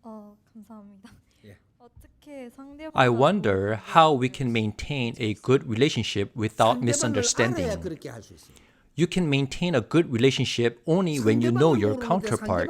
감사합니다. Yeah. 어떻게 상대방하고 I wonder how we can maintain a good relationship without 상대방을 알아야 misunderstanding. 그렇게 할 수 있어요. You can maintain a good relationship only when you know your counterpart.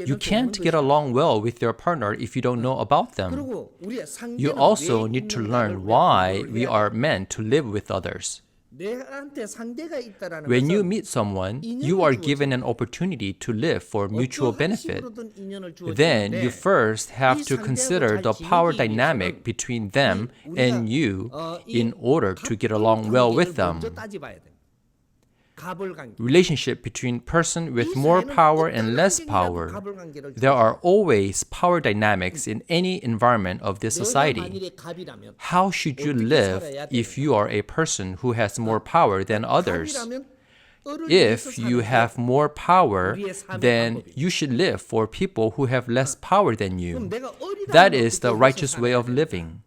You can't get along well with your partner if you don't know about them. 그리고 우리의 상대는 You also 왜 need to 있는가를 learn 우리가 why 공부를 we 해야 are 돼요. meant to live with others. 내한테 상대가 있다라는 When you 것은 meet someone, you are given an opportunity to live for mutual benefit. 어떠한 식으로든 인연을 Then you 주어지는데 first have to 이 consider 상대하고 the 잘 power 지내기 dynamic 위해서는 between them 우리가, and you 이 in order to get 갑을 along well 관계를 with them. 먼저 따져봐야 돼요. 갑을 관계. Relationship between person with 이 more 사회는 power 어떤 and less 환경이라도 power. 갑을 관계를 There are always power dynamics in any environment of this 내가 society. 만일에 갑이라면 How should you 어떻게 live 살아야 if you are a person who has more power than others? 갑이라면 너를 위해서 If you 사는 게 have more power, 우리의 삶의 then 방법이죠. you should live for people who have less power than you. 그럼 내가 어리다면 That is 어떻게 the 해서 righteous way 살아야 of 돼요? living.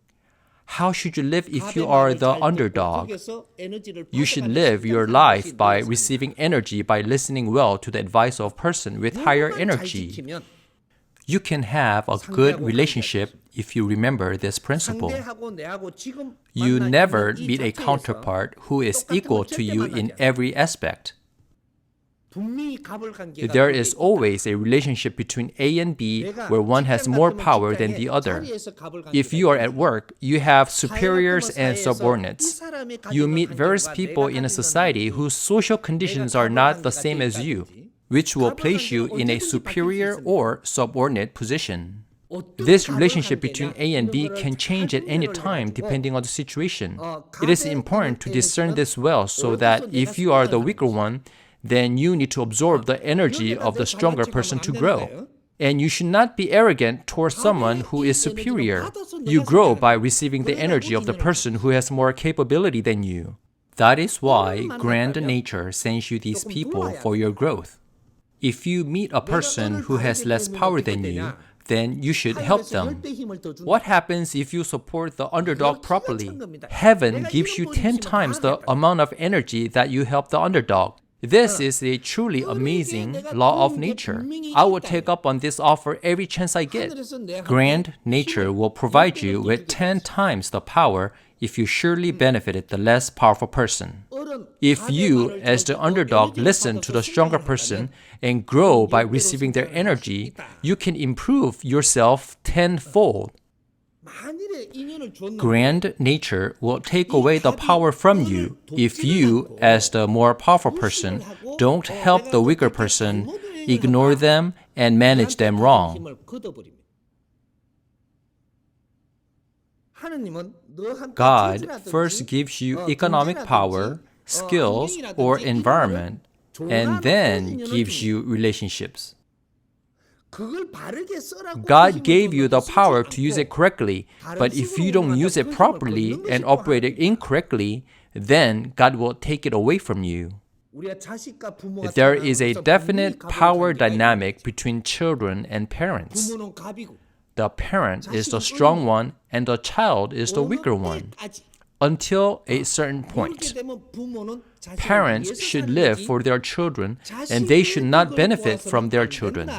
How should you live if you 갑의 are 말을 the 잘 듣고 underdog? 거기에서 에너지를 You should 받아가는 live your 신장하는 life 것이 by 너의 삶이다. receiving energy by listening well to the advice of a person with higher 요거만 잘 energy. 지키면 You can have a good relationship if you remember this principle. 상대하고 내하고 지금 You 만나 never 있는 이 meet a 자체에서 counterpart who is 똑같은 equal 걸 to 절대 you 만나지 in 않아요. every aspect. 분명히 갑을 관계가 There 그게 is 있다. always a relationship between A and B 내가 where one has 직장 more 같으면 power than 직장에 the other. 자리에서 갑을 If 관계가 you are 있다. at work, you have 사회 superiors 같으면 and 사회에서 이 subordinates. 사람이 You 가지는 meet various 환경과 people 내가 in a 가지는 society 환경이 whose social conditions are not the same as you, which will place you in a superior or subordinate position. This relationship between A and B can change at any time depending on the situation. It is important to discern this well so that if you are the weaker one, then you need to absorb the energy of the stronger person to grow. And you should not be arrogant towards someone who is superior. You grow by receiving the energy of the person who has more capability than you. That is why grand nature sends you these people for your growth. If you meet a person who has less power than you, then you should help them. What happens if you support the underdog properly? Heaven gives you 10 times the amount of energy that you help the underdog. This is a truly amazing law of nature. I will take up on this offer every chance I get. Grand nature will provide you with 10 times the power if you surely benefited the less powerful person. If you, as the underdog, listen to the stronger person and grow by receiving their energy, you can improve yourself tenfold. Grand nature will take away the power from you if you, as the more powerful person, don't help the weaker person, ignore them, and manage them wrong. God first gives you economic power, skills, or environment, and then gives you relationships. God gave you the power to use it correctly, but if you don't use it properly and operate it incorrectly, then God will take it away from you. There is a definite power dynamic between children and parents. The parent is the strong one and the child is the weaker one. Until a certain point, parents should live for their children and they should not benefit from their children.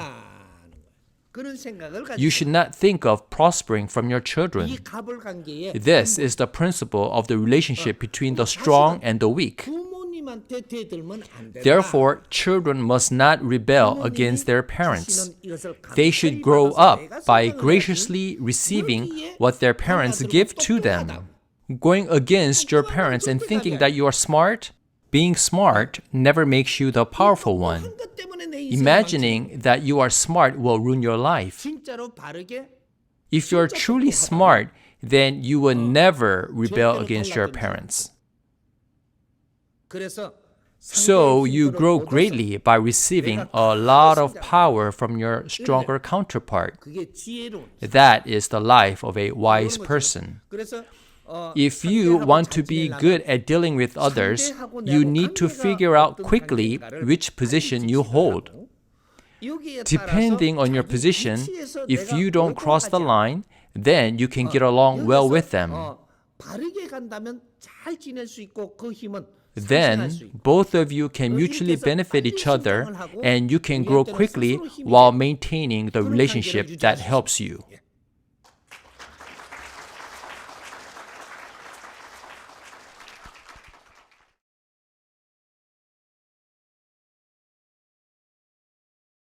You should not think of prospering from your children. This is the principle of the relationship between the strong and the weak. Therefore, children must not rebel against their parents. They should grow up by graciously receiving what their parents give to them. Going against your parents and thinking that you are smart, being smart never makes you the powerful one. Imagining that you are smart will ruin your life. If you are truly smart, then you will never rebel against your parents. So you grow greatly by receiving a lot of power from your stronger counterpart. That is the life of a wise person. If you want to be good at dealing with others, you need to figure out quickly which position you hold. Depending on your position, if you don't cross the line, then you can get along well with them. then both of you can mutually benefit each other and you can grow quickly while maintaining the relationship that helps you.